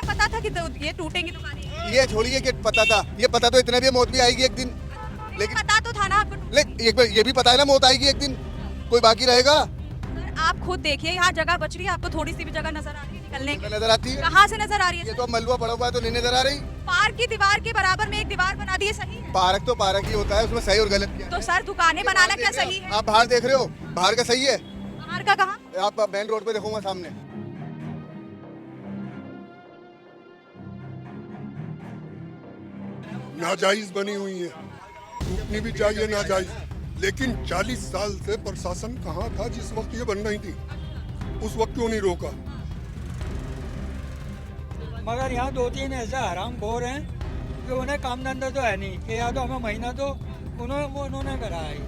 पता था कि ये टूटेंगी दुकानें? ये छोड़िए कि पता था, ये पता तो इतना भी है, मौत भी आएगी एक दिन। लेकिन पता तो था ना आपको? एक बार ये भी पता है ना, मौत आएगी एक दिन, कोई बाकी रहेगा? सर आप खुद देखिए, यहाँ जगह बच रही है, आपको थोड़ी सी भी जगह नजर आ रही है निकलने की? नजर आती है। कहाँ से नजर आ रही ये है? तो अब मलबा पड़ा हुआ है तो नहीं नजर आ रही। पार्क की दीवार के बराबर में एक दीवार बना दी है, सही है? पार्क तो पार्क ही होता है, उसमें सही और गलत क्या है? तो सर दुकानें बनाना क्या सही है? आप बाहर देख रहे हो, बाहर का सही है? बाहर का कहाँ? आप मेन रोड पे देखूंगा सामने। नाजायज बनी हुई है, टूटनी भी चाहिए नाजायज, लेकिन 40 साल से प्रशासन कहाँ था जिस वक्त ये बन रही थी? उस वक्त क्यों नहीं रोका? मगर यहाँ 2-3 ऐसे हराम खोर हैं कि उन्हें काम धंधा तो है नहीं कि या तो हमें महीना तो उन्होंने करा है।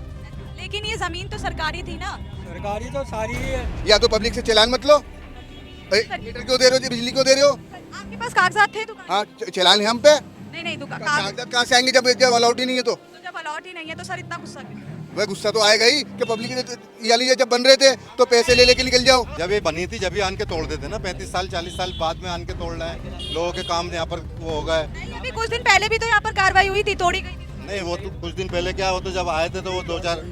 लेकिन ये जमीन तो सरकारी थी ना? सरकारी तो सारी ही है। या तो पब्लिक से चलान मत लो। मीटर क्यों दे रहे हो, बिजली क्यों दे रहे हो? आपके पास कागजात थे दुकान? हाँ, चलान है हम पे। नहीं नहीं, दुकान कागजात कहाँ से आएंगे जब अलाउड ही नहीं है? तो जब अलॉट ही नहीं है तो सर इतना गुस्सा क्यों? वह गुस्सा तो आएगा ही कि पब्लिक या लीजिए, जब बन रहे थे तो पैसे ले लेके निकल जाओ। जब ये बनी थी जब ही आन के तोड़ देते ना, 35 साल 40 साल बाद में आन के तोड़ रहे हैं। लोगों के काम यहाँ पर वो हो गए। नहीं, अभी कुछ दिन पहले भी तो यहाँ पर कार्रवाई हुई थी, तोड़ी गई थी। नहीं, वो तो कुछ दिन पहले क्या, वो तो जब आए थे तो वो 2-4।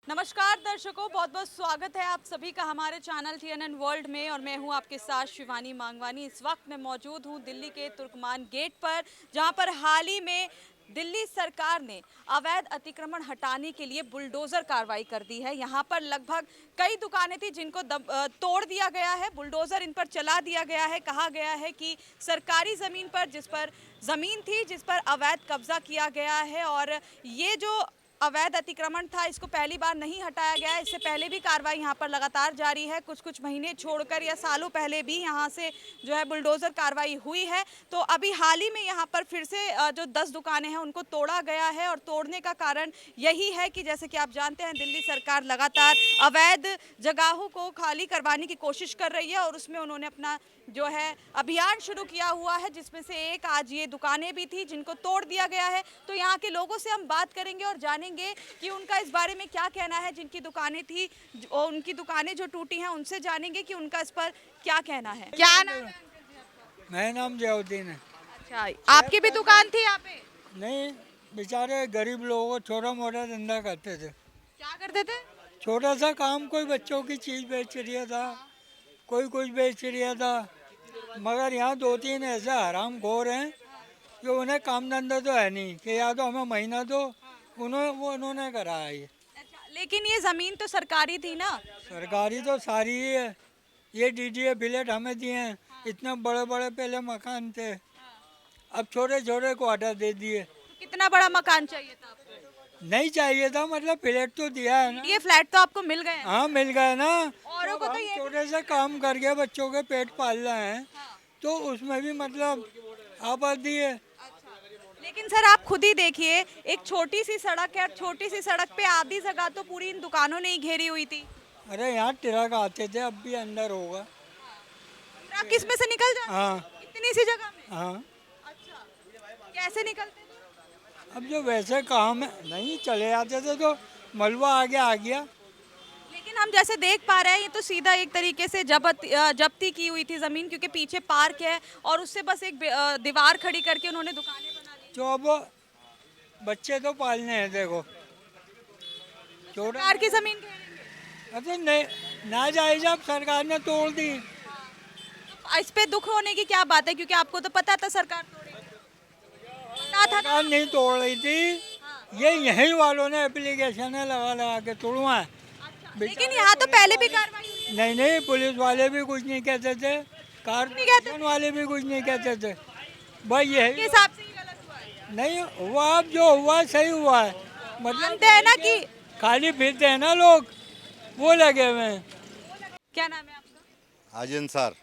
नमस्कार दर्शकों, बहुत बहुत स्वागत है आप सभी का हमारे चैनल TNN वर्ल्ड में और मैं हूं आपके साथ शिवानी मांगवानी। इस वक्त मैं मौजूद हूं दिल्ली के तुर्कमान गेट पर, जहां पर हाल ही में दिल्ली सरकार ने अवैध अतिक्रमण हटाने के लिए बुलडोजर कार्रवाई कर दी है। यहाँ पर लगभग कई दुकानें थी जिनको तोड़ दिया गया है, बुलडोजर इन पर चला दिया गया है। कहा गया है कि सरकारी ज़मीन पर ज़मीन थी जिस पर अवैध कब्जा किया गया है और ये जो अवैध अतिक्रमण था इसको पहली बार नहीं हटाया गया है। इससे पहले भी कार्रवाई यहाँ पर लगातार जारी है, कुछ महीने छोड़कर या सालों पहले भी यहाँ से जो है बुलडोजर कार्रवाई हुई है। तो अभी हाल ही में यहाँ पर फिर से जो 10 दुकानें हैं उनको तोड़ा गया है और तोड़ने का कारण यही है कि जैसे कि आप जानते हैं दिल्ली सरकार लगातार अवैध जगहों को खाली करवाने की कोशिश कर रही है और उसमें उन्होंने अपना जो है अभियान शुरू किया हुआ है, जिसमें से एक आज ये दुकानें भी थी जिनको तोड़ दिया गया है। तो यहाँ के लोगों से हम बात करेंगे और जानेंगे कि उनका इस बारे में क्या कहना है। जिनकी दुकानें थी और उनकी दुकानें जो टूटी हैं उनसे जानेंगे कि उनका इस पर क्या कहना है। क्या नाम है? मेरा नाम जयाउद्दीन है। अच्छा, आपकी भी दुकान थी यहाँ पे? नहीं, बेचारे गरीब लोगों को छोटा मोटा धंधा करते थे। क्या करते थे? छोटा सा काम, कोई बच्चों की चीज़ बेच रिया था, कोई कुछ बेच रिया था। मगर यहाँ 2-3 ऐसे हराम खोर हैं कि उन्हें काम धंधा तो है नहीं कि या तो हमें महीना तो उन्होंने करा है। अच्छा, लेकिन ये जमीन तो सरकारी थी ना? सरकारी तो सारी ही है। ये DDA फ्लैट हमें दिए हैं, इतने बड़े बड़े पहले मकान थे, अब छोटे छोटे क्वार्टर दे दिए। तो कितना बड़ा मकान चाहिए था आपको? नहीं चाहिए था, मतलब फ्लैट तो दिया है ना। ये फ्लैट तो आपको मिल गए? हाँ, मिल गए ना। औरों को तो हम ये छोटे से काम करके बच्चों के पेट पाल रहे हैं, तो उसमें भी मतलब आबादी है। लेकिन सर आप खुद ही देखिए, एक छोटी सी सड़क है और छोटी सी सड़क पे आधी जगह तो पूरी इन दुकानों ने ही घेरी हुई थी। अरे यहाँ ट्रक आते थे, अब भी अंदर होगा। ट्रक किसमें से निकल जाते? हाँ इतनी सी जगह में? हाँ। अच्छा, कैसे निकलते थे? अब जो वैसे काम है नहीं चले जाते थे तो मलबा आगे आ गया। लेकिन हम जैसे देख पा रहे हैं ये तो सीधा एक तरीके से जब्ती की हुई थी जमीन, क्योंकि पीछे पार्क है और उससे बस एक दीवार खड़ी करके उन्होंने दुकानें बना दी। तो अब बच्चे तो पालने हैं, देखो छोटा। सरकार की जमीन घेरेंगे? अब तो नहीं, ना जायज अब सरकार ने तोड़ दी। तो इस पे दुख होने की क्या बात है, क्योंकि आपको तो पता था सरकार तोड़ेगी। पता था सरकार नहीं तोड़ रही थी, ये यहीं वालों ने एप्लीकेशन लगा लगा के तोड़वा है। लेकिन यहाँ तो पहले भी कार्रवाई हुई। नहीं नहीं, पुलिस वाले भी कुछ नहीं कहते थे, कारपोरेशन वाले भी कुछ नहीं कहते थे। भाई के यही हिसाब से ही गलत हुआ है। नहीं हुआ, अब जो हुआ सही हुआ है। मतलब मानते हैं ना कि खाली फिरते हैं ना लोग, वो लगे हुए हैं। क्या नाम है आपका? आजन सर।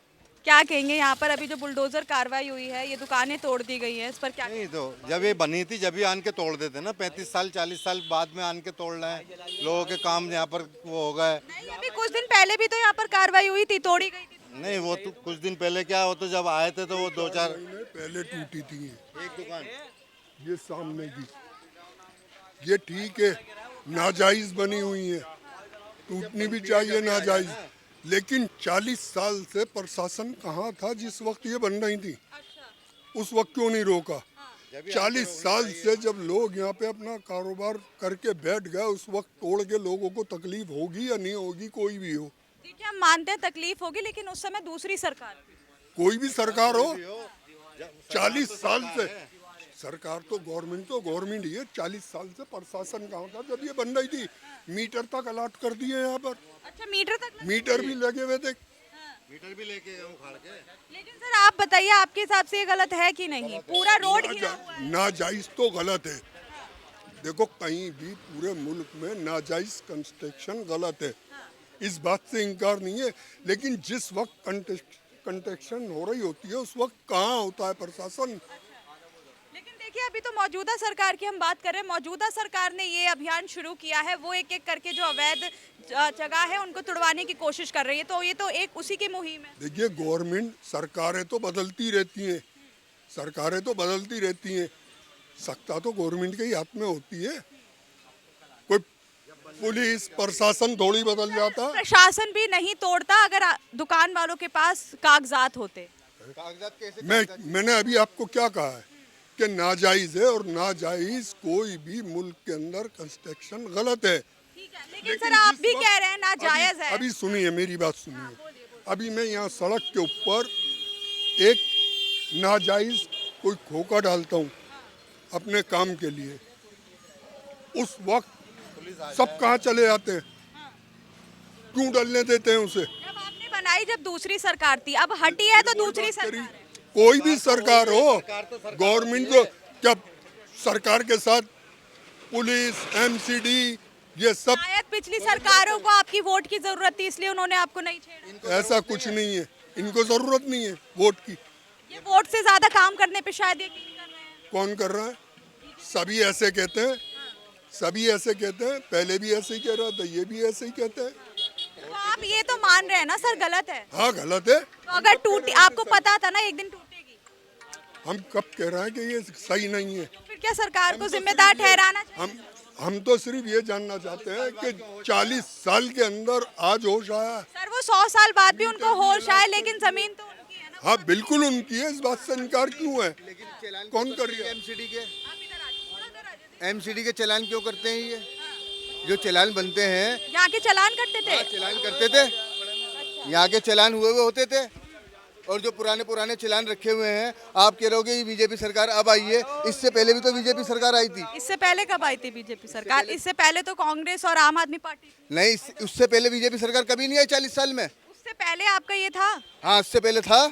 क्या कहेंगे यहाँ पर अभी जो बुलडोजर कार्रवाई हुई है, ये दुकानें तोड़ दी गई हैं, इस पर क्या? नहीं, तो जब ये बनी थी जब ही आन के तोड़ देते ना, 35 साल 40 साल बाद में आन के तोड़ रहे हैं। लोगों के काम यहाँ पर वो हो गए। नहीं, अभी कुछ दिन पहले भी तो यहाँ पर कार्रवाई हुई थी, तोड़ी गई थी। नहीं, वो तो कुछ दिन पहले क्या, वो तो जब आए थे तो वो 2-4। महीने पहले टूटी थी एक दुकान ये सामने की, ये ठीक है, नाजायज बनी हुई है, टूटनी भी चाहिए नाजायज, लेकिन 40 साल से प्रशासन कहाँ था जिस वक्त ये बन रही थी? उस वक्त क्यों नहीं रोका? 40 साल से जब लोग यहाँ पे अपना कारोबार करके बैठ गए, उस वक्त तोड़ के लोगों को तकलीफ होगी या नहीं होगी? कोई भी हो, देखिए हम मानते हैं तकलीफ होगी, लेकिन उस समय दूसरी सरकार थी। कोई भी सरकार हो, 40 साल से सरकार तो गवर्नमेंट ही है। 40 साल से प्रशासन कहाँ था जब ये बन रही थी? मीटर तक अलॉट कर दिए यहाँ पर, अच्छा मीटर तक लगा? मीटर भी लगे हुए थे। मीटर भी लेके गए उखाड़ के। लेकिन सर आप बताइए, आपके हिसाब से ये गलत है कि नहीं? पूरा रोड घिरा हुआ है। नाजायज तो गलत है। देखो, कहीं भी पूरे मुल्क में नाजायज कंस्ट्रक्शन गलत है, इस बात से इनकार नहीं है। लेकिन जिस वक्त कंस्ट्रक्शन हो रही होती है उस वक्त कहाँ होता है प्रशासन? लेकिन देखिए अभी तो मौजूदा सरकार की हम बात कर रहे हैं। मौजूदा सरकार ने ये अभियान शुरू किया है, वो एक एक करके जो अवैध जगह है उनको तुड़वाने की कोशिश कर रही है, तो ये तो एक उसी की मुहिम है। देखिए, गवर्नमेंट सरकारें तो बदलती रहती हैं, सत्ता तो गवर्नमेंट के ही हाथ में होती है। कोई पुलिस प्रशासन थोड़ी बदल जाता है। प्रशासन भी नहीं तोड़ता अगर दुकान वालों के पास कागजात होते। कागजात कैसे? मैंने अभी आपको क्या कहा है कि नाजायज है, और नाजायज कोई भी मुल्क के अंदर कंस्ट्रक्शन गलत है। ठीक है, लेकिन सर आप भी कह रहे हैं नाजायज है। अभी सुनिए, मेरी बात सुनिए। अभी मैं यहाँ सड़क के ऊपर एक नाजायज कोई खोखा डालता हूँ अपने काम के लिए, उस वक्त सब कहाँ चले जाते हैं? क्यों डालने देते हैं उसे? जब आपने बनाई, जब दूसरी सरकार थी, अब हटी है तो दूसरी सरकार है। कोई भी सरकार हो, गवर्नमेंट को क्या सरकार के साथ पुलिस, एमसीडी, ये सब? शायद पिछली सरकारों को आपकी वोट की जरूरत थी, इसलिए उन्होंने आपको नहीं छेड़ा। ऐसा कुछ नहीं है, इनको जरूरत नहीं है वोट की। ये वोट से ज्यादा काम करने पे शायद यकीन कर रहे हैं। कौन कर रहा है? सभी ऐसे कहते हैं, पहले भी ऐसे ही कह रहा था, ये भी ऐसे ही कहते हैं। तो आप ये तो मान रहे हैं ना सर, गलत है? हाँ, गलत है। तो अगर टूटी, आपको पता था ना एक दिन टूटेगी, हम कब कह रहे हैं कि ये सही नहीं है? तो फिर क्या सरकार को जिम्मेदार ठहराना चाहिए? हम तो सिर्फ ये जानना चाहते हैं कि 40 साल के अंदर आज होश आया। सर वो 100 साल बाद भी उनको होश आए, लेकिन जमीन तो उनकी है ना। हाँ, बिल्कुल उनकी है, इस बात से इनकार क्यों है? कौन कर रही है? एमसीडी के चालान क्यों करते हैं? ये जो चालान बनते हैं, यहाँ के चालान करते थे। चालान करते थे, यहाँ के चालान हुए होते थे। और जो पुराने चालान रखे हुए हैं, आप कह रहे हो कि ये बीजेपी सरकार अब आई है, इससे पहले भी तो बीजेपी सरकार आई थी। इससे पहले कब आई थी बीजेपी सरकार? इससे पहले तो कांग्रेस और आम आदमी पार्टी थी। नहीं, उससे पहले बीजेपी सरकार कभी नहीं आई 40 साल में। उससे पहले आपका ये था? हाँ, उससे पहले था।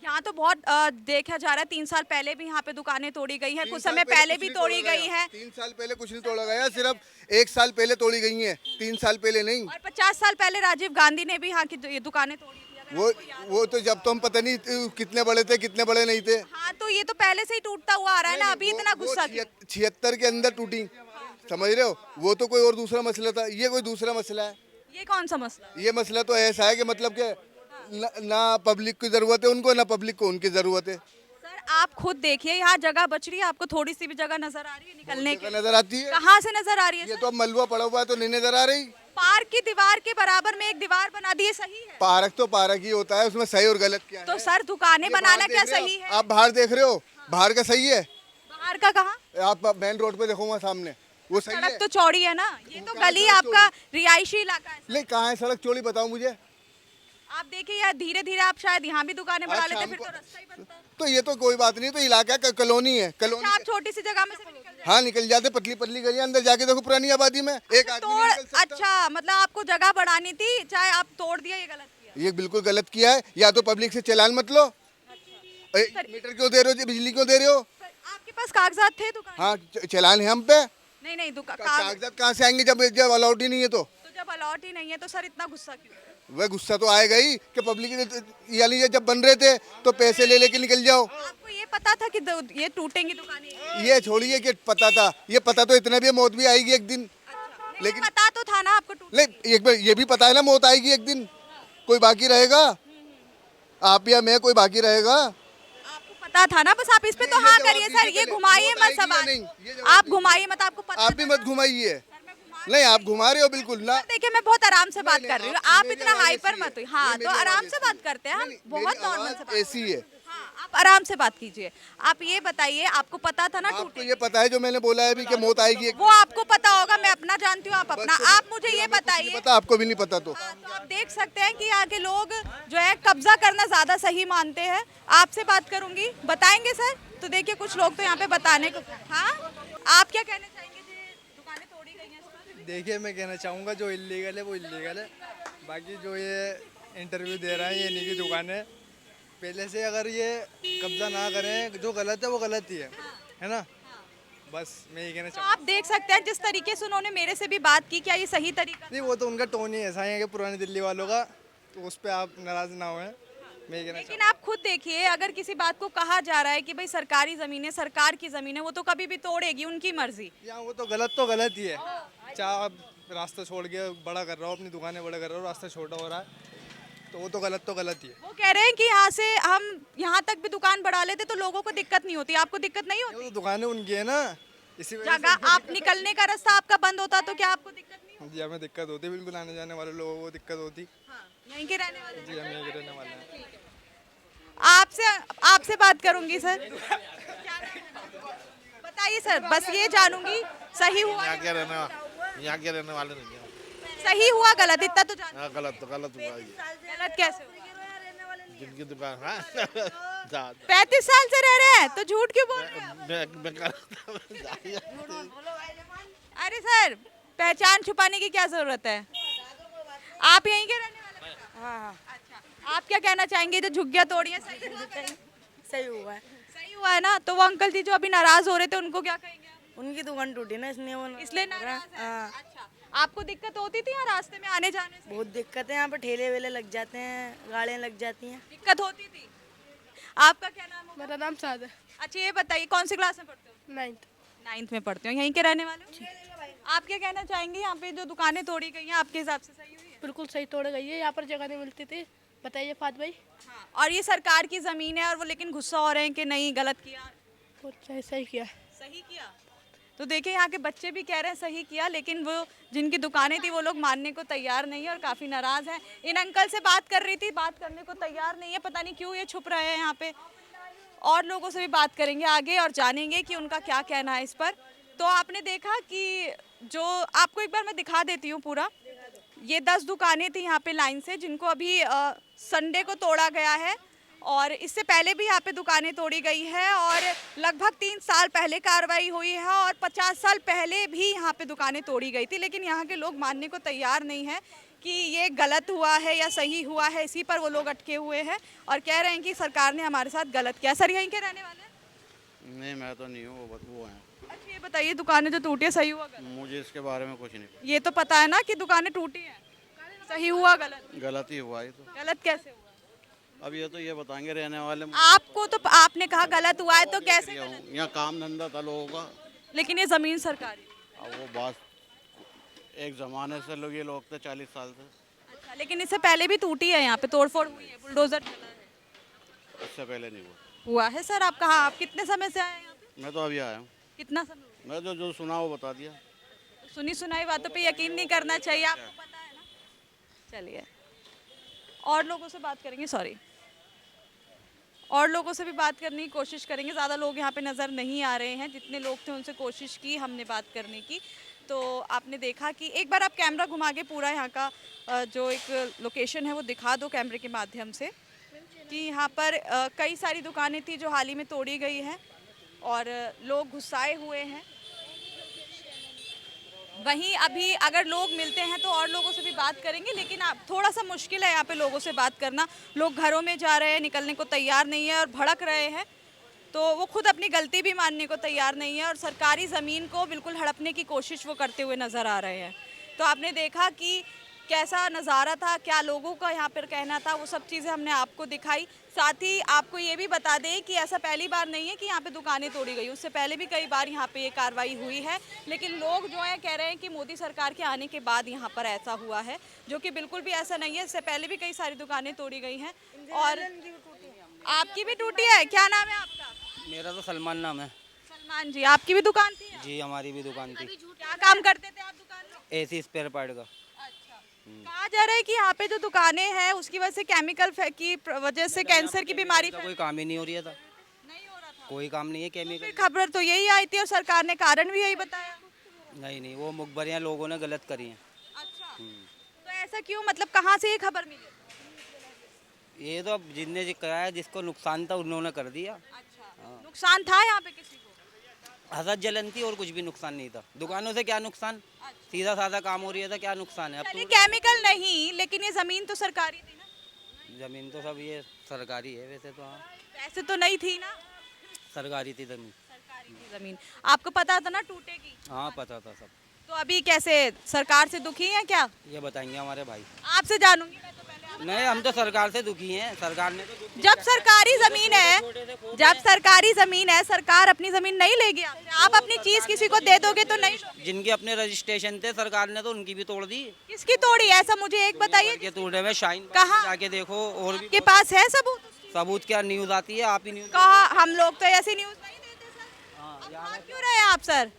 यहाँ तो बहुत देखा जा रहा है, 3 साल पहले भी यहाँ पे दुकानें तोड़ी गई हैं, कुछ समय पहले भी तोड़ी गई हैं। 3 साल पहले कुछ नहीं तोड़ा गया, सिर्फ 1 साल पहले तोड़ी गई हैं, 3 साल पहले नहीं। और 50 साल पहले राजीव गांधी ने भी यहाँ की ये दुकानें तोड़ी थी। अगर आपको याद वो तो जब तो हम पता नहीं कितने बड़े थे, कितने बड़े नहीं थे। हाँ, तो ये तो पहले से ही टूटता हुआ आ रहा है ना, अभी इतना गुस्सा क्यों? 76 के अंदर टूटी, समझ रहे हो? वो तो कोई और दूसरा मसला था, ये कोई दूसरा मसला है। ये कौन सा मसला? ये मसला तो ऐसा है कि मतलब कि ना पब्लिक की जरूरत है उनको, ना पब्लिक को उनकी जरूरत है। सर आप खुद देखिए, यहाँ जगह बच रही है, आपको थोड़ी सी भी जगह नजर आ रही है निकलने की? नजर आती है। कहाँ से नजर आ रही है ये सर? तो अब मलबा पड़ा हुआ है तो नहीं नजर आ रही। पार्क की दीवार के बराबर में एक दीवार बना दी है, सही है? पार्क तो पार्क ही होता है, उसमें सही और गलत क्या है? तो सर दुकानें ये बनाना बाहर क्या देख रहे हो? सही है? आप बाहर देख रहे हो, बाहर का सही है। बाहर का कहाँ? आप मेन रोड पे देखो, वहाँ सामने वो सही सड़क है। तो चौड़ी है ना, ये तो कहाँ गली सड़क आपका रिहायशी इलाका है। नहीं, कहाँ है सड़क चौड़ी, बताओ मुझे। आप देखिए यार, धीरे धीरे आप शायद यहाँ भी दुकानें बढ़ा अच्छा, लेते, फिर तो हमको- रास्ता ही बनता। तो ये तो कोई बात नहीं, तो इलाका का कॉलोनी है, कॉलोनी अच्छा, आप छोटी सी जगह में से निकल जाए। हाँ, निकल जाते, पतली पतली गलियां, अंदर जाके देखो पुरानी आबादी में एक आदमी नहीं निकल सकता। अच्छा, मतलब आपको जगह बढ़ानी थी, चाहे आप तोड़ दिया, ये गलत किया। ये बिल्कुल गलत किया है। या तो पब्लिक से चालान मत लो। मीटर क्यों दे रहे हो, बिजली क्यों दे रहे हो? आपके पास कागजात थे दुकान? हाँ, चालान है हम पे। नहीं नहीं, कागजात कहाँ से आएंगे जब अलाउड ही नहीं है? तो जब अलॉट ही नहीं है तो सर इतना गुस्सा क्यों? वह गुस्सा तो आएगा ही कि पब्लिक यानी जब बन रहे थे तो पैसे ले लेके निकल जाओ। आपको ये पता था कि ये टूटेंगी दुकानें? ये छोड़िए कि पता था, ये पता तो इतना भी है, मौत भी आएगी एक दिन। लेकिन लेकिन पता तो था ना आपको नहीं, एक बार ये भी पता है ना, मौत आएगी एक दिन, कोई बाकी रहेगा? आप या मैं, कोई बाकी रहेगा? आपको पता था ना, बस आप इस पे तो नहीं, ये हाँ जवाब करिए दीजिए सर, ये पहले। घुमाइए मौत मत आएगी या सवाल। नहीं? ये जवाब आप दीजिए। घुमाइए मत, आपको पता आप भी था मत ना? घुमाइए। सर मैं घुमा नहीं आप घुमा रहे हो बिल्कुल ना। देखिए मैं बहुत आराम से बात कर रही हूँ, आप मेरी इतना आवाज़ हाइपर ऐसी है। मत हुई। हाँ नहीं, तो मेरी आराम आवाज़ से ऐसी बात करते हैं हम, नहीं, बहुत मेरी नॉर्मल आवाज़ से बात ऐसी है। हाँ, आप आराम से बात कीजिए। आप ये बताइए, आपको पता था ना आपको टूटे, ये पता है जो मैंने बोला है अभी कि मौत आएगी। वो आपको पता होगा, मैं अपना जानती हूँ, आप अपना। बस आप मुझे ये हमें कुछ नहीं बताइए, पता, आपको भी नहीं पता तो। हाँ, तो आप देख सकते हैं कि यहाँ के लोग जो है कब्जा करना ज्यादा सही मानते हैं। आपसे बात करूंगी, बताएंगे सर? तो देखिए कुछ लोग तो यहाँ पे बताने को, हाँ आप क्या कहना चाहेंगे जी, दुकानें तोड़ी गई हैं इस पर? देखिए मैं कहना चाहूँगा जो इलीगल है वो इलीगल है, बाकी जो ये इंटरव्यू दे रहे हैं ये इन्हीं की दुकान है। पहले से अगर ये कब्जा ना करें, जो गलत है वो गलत ही है ना। बस मैं ये कहना तो चाहूँगा। आप देख सकते हैं जिस तरीके से उन्होंने मेरे से भी बात की, क्या ये सही तरीका? नहीं वो तो उनका टोन ही ऐसा है कि पुरानी दिल्ली वालों का, तो उस पर आप नाराज़ ना हों, मैं ये कहना लेकिन आप खुद देखिए, अगर किसी बात को कहा जा रहा है कि भाई सरकारी जमीन है, सरकार की जमीन है, वो तो कभी भी तोड़ेगी, उनकी मर्जी। यहाँ वो तो गलत ही है। चाहे आप रास्ता छोड़ के बड़ा कर रहा हो, अपनी दुकानें बड़ा कर रहा हो, रास्ता छोटा हो रहा है, तो वो तो गलत ही है। वो कह रहे हैं कि यहाँ से हम यहाँ तक भी दुकान बढ़ा लेते तो लोगों को दिक्कत नहीं होती, आपको दिक्कत नहीं वो होती? तो दुकानें उनकी है ना, इसी वजह जगह आप निकलने का रास्ता आपका बंद होता तो क्या आपको दिक्कत नहीं होती? से जी हमें दिक्कत होती, बिल्कुल आने जाने वाले लोगों को दिक्कत होती। हाँ, यहीं के रहने वाले हैं। जी हम यहीं के रहने वाले हैं। आपसे आपसे बात करूंगी सर। बताइए सर, बस ये जानूंगी सही हुआ यहाँ के रहने वाले नहीं हैं। सही हुआ गलत, इतना तो जान। हाँ गलत हुआ ये। गलत कैसे हुआ? जिनकी दुकान हाँ 35 साल से रह रहे हैं तो झूठ क्यों बोल रहे हैं? मैं अरे सर, पहचान छुपाने की क्या जरूरत है? आप यहीं के रहने वाले हैं? हाँ अच्छा, आप क्या कहना चाहेंगे जो झुग्गियां तोड़ी हैं, सही हुआ गलत? सही हुआ है। सही हुआ है ना? तो वो अंकल जी जो अभी नाराज हो रहे थे उनको क्या कहेंगे आप? उनकी दुकान टूटी ना, इसलिए वो इसलिए नाराज है? हाँ, अच्छा, आपको दिक्कत होती थी यहाँ रास्ते में आने जाने से? बहुत दिक्कत है। यहाँ पे ठेले वेले लग जाते हैं, गाड़ियाँ लग जाती हैं। दिक्कत होती थी। आपका क्या नाम होगा? मेरा नाम साद है, अच्छा ये बताइए, कौन सी क्लास में पढ़ते हो? 9th। 9th में पढ़ते हो, यहीं के रहने वाले हो? आप क्या कहना चाहेंगे, यहाँ पे जो दुकानें तोड़ी गई हैं आपके हिसाब से सही हुई है? बिल्कुल सही तोड़ गई है, यहाँ पर जगह नहीं मिलती थी। बताइए फात भाई। हाँ, और ये सरकार की जमीन है और वो लेकिन गुस्सा हो रहे हैं कि नहीं गलत किया। बहुत सही किया। सही किया। तो देखिए यहाँ के बच्चे भी कह रहे हैं सही किया, लेकिन वो जिनकी दुकानें थी वो लोग मानने को तैयार नहीं है और काफ़ी नाराज़ हैं। इन अंकल से बात कर रही थी, बात करने को तैयार नहीं है, पता नहीं क्यों ये छुप रहे हैं यहाँ पे। और लोगों से भी बात करेंगे आगे और जानेंगे कि उनका क्या कहना है इस पर। तो आपने देखा कि जो आपको एक बार मैं दिखा देती हूँ पूरा, ये 10 दुकानें थी यहाँ पे लाइन से, जिनको अभी संडे को तोड़ा गया है और इससे पहले भी यहाँ पे दुकानें तोड़ी गई है और लगभग 3 साल पहले कार्रवाई हुई है और 50 साल पहले भी यहाँ पे दुकानें तोड़ी गई थी, लेकिन यहाँ के लोग मानने को तैयार नहीं है कि ये गलत हुआ है या सही हुआ है। इसी पर वो लोग अटके हुए हैं और कह रहे हैं कि सरकार ने हमारे साथ गलत किया। सर यहीं के रहने वाले हैं? नहीं मैं तो नहीं हूँ, वो हैं। अच्छा ये बताइए, दुकानें जो टूटी है सही हुआ गलत? मुझे इसके बारे में कुछ नहीं पता। ये तो पता है ना कि दुकानें टूटी हैं, सही हुआ गलत? गलत ही हुआ ये तो। गलत कैसे हुआ? अब ये तो ये बताएंगे रहने वाले। आपको तो आपने कहा गलत हुआ है, तो कैसे गलत? यहाँ काम धंधा था लोगों का। लेकिन ये जमीन सरकारी। अब वो बात एक जमाने से लोग ये लोग थे 40 साल से। अच्छा, लेकिन इससे पहले भी टूटी है, यहाँ पे तोड़फोड़ हुई है, बुलडोजर चला है। इससे पहले नहीं हुआ। हुआ है सर। आप कहाँ, आप कितने समय से आए हैं यहाँ पे? मैं तो अभी आया हूँ। कितना समय हुआ? मैं जो सुना वो बता दिया। सुनी सुनाई बातों पे यकीन नहीं करना चाहिए, आपको पता है ना। चलिए और लोगों से बात करेंगे, सॉरी, और लोगों से भी बात करने की कोशिश करेंगे। ज़्यादा लोग यहाँ पे नज़र नहीं आ रहे हैं, जितने लोग थे उनसे कोशिश की हमने बात करने की। तो आपने देखा कि एक बार आप कैमरा घुमा के पूरा यहाँ का जो एक लोकेशन है वो दिखा दो कैमरे के माध्यम से, कि यहाँ पर कई सारी दुकानें थी जो हाल ही में तोड़ी गई हैं और लोग गुस्साए हुए हैं। वहीं अभी अगर लोग मिलते हैं तो और लोगों से भी बात करेंगे, लेकिन आप थोड़ा सा मुश्किल है यहाँ पे लोगों से बात करना। लोग घरों में जा रहे हैं, निकलने को तैयार नहीं है और भड़क रहे हैं, तो वो खुद अपनी गलती भी मानने को तैयार नहीं है और सरकारी ज़मीन को बिल्कुल हड़पने की कोशिश वो करते हुए नज़र आ रहे हैं। तो आपने देखा कि कैसा नज़ारा था, क्या लोगों का यहाँ पर कहना था, वो सब चीज़ें हमने आपको दिखाई। साथ ही आपको ये भी बता दें कि ऐसा पहली बार नहीं है कि यहाँ पे दुकानें तोड़ी गई, उससे पहले भी कई बार यहाँ पे ये कार्रवाई हुई है, लेकिन लोग जो है कह रहे हैं कि मोदी सरकार के आने के बाद यहाँ पर ऐसा हुआ है, जो कि बिल्कुल भी ऐसा नहीं है। इससे पहले भी कई सारी दुकानें तोड़ी गई हैं और आपकी भी टूटी है। क्या नाम है आपका? मेरा तो सलमान नाम है। सलमान जी, आपकी भी दुकान थी? जी हमारी भी दुकान थी। क्या काम करते थे आप दुकान में? एसी स्पेयर पार्ट का। कहा जा रहा है कि यहाँ पे जो दुकानें हैं उसकी वजह से केमिकल की वजह से कैंसर की बीमारी तो कोई काम ही नहीं हो रही था, नहीं हो रहा था। कोई काम नहीं है केमिकल। फिर खबर तो यही आई थी और सरकार ने कारण भी यही बताया। नहीं नहीं, वो मुखबरियाँ लोगों ने गलत करी हैं। अच्छा, तो ऐसा क्यों, मतलब कहाँ से ये खबर मिली? ये तो अब जिसने कराया, जिसको नुकसान था उन्होंने कर दिया। अच्छा, नुकसान था यहाँ पे किसी को? हसद जलन थी और कुछ भी नुकसान नहीं था। दुकानों से क्या नुकसान, सीधा साधा काम हो रही था, क्या नुकसान है। अब चलिए केमिकल नहीं, लेकिन ये जमीन तो सरकारी थी ना? तो जमीन तो सब ये सरकारी है वैसे तो। हाँ, ऐसे तो नहीं थी ना? सरकारी थी जमीन। सरकारी थी जमीन। आपको पता था ना टूटेगी? हाँ पता था सब। तो अभी कैसे, सरकार से दुखी हैं क्या? ये बताएंगे हमारे भाई। आपसे जानूंगी मैं तो पहले। नहीं, हम तो सरकार से दुखी हैं। सरकार ने तो जब सरकारी जमीन है, जब सरकारी जमीन है, सरकार अपनी जमीन नहीं लेगी आपसे। आप अपनी चीज किसी को दे दोगे तो नहीं लोगे। जिनके अपने रजिस्ट्रेशन थे सरकार ने तो उनकी भी तोड़ दी। किसकी तोड़ी, ऐसा मुझे एक बताइए। के तोड़े में शाइन कहाँ? जाके देखो। और भी के पास है सबूत? सबूत क्या, न्यूज आती है, आप ही न्यूज। कहा, हम लोग तो ऐसी न्यूज नहीं देते सर। अब मान क्यों रहे हैं आप सर?